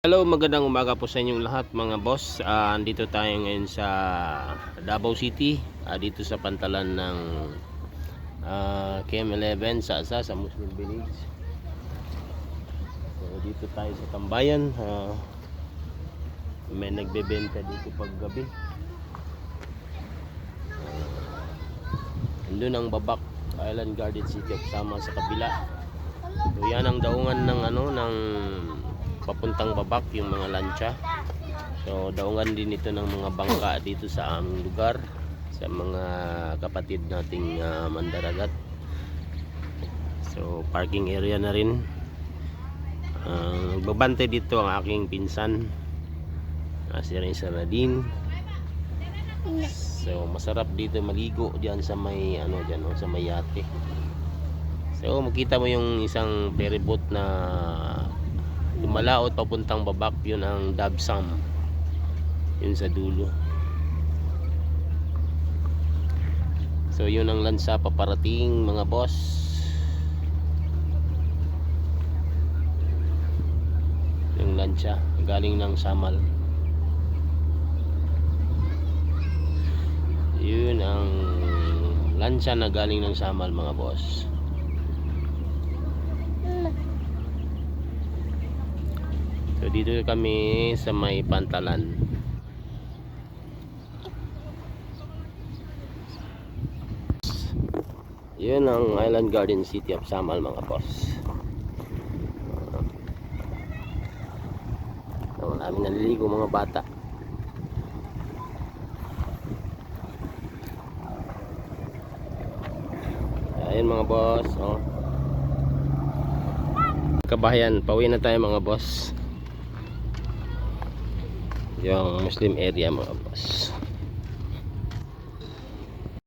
Hello, magandang umaga po sa inyong lahat mga boss. Andito tayo ngayon sa Davao City, dito sa pantalan ng KM11 sa Muslim Village. So dito tayo sa tambayan. May nagbebenta dito pag gabi. Andun ang Babak Island Garden City of Sama sa kabila. So yan ang daungan ng ng papuntang Babak, yung mga lancha. So daungan din ito ng mga bangka dito sa aming lugar, sa mga kapatid nating mandaragat. So parking area na rin. Nagbabantay dito ang aking pinsan, si Risa Nadine. So masarap dito maligo diyan sa may sa may yate. So makita mo yung isang ferry boat na lumalaot papuntang Babak, yun ang Dabsam, yun sa dulo. So yun ang lansa paparating mga boss. Yung lansa galing ng Samal, yun ang lansa na galing ng Samal mga boss. So dito kami sa may pantalan. Yun ang Island Garden City of Samal mga boss. Maraming naliligo mga bata. Ayun mga boss, kabahayan, pauwi na tayo mga boss. Yung Muslim area mga boss.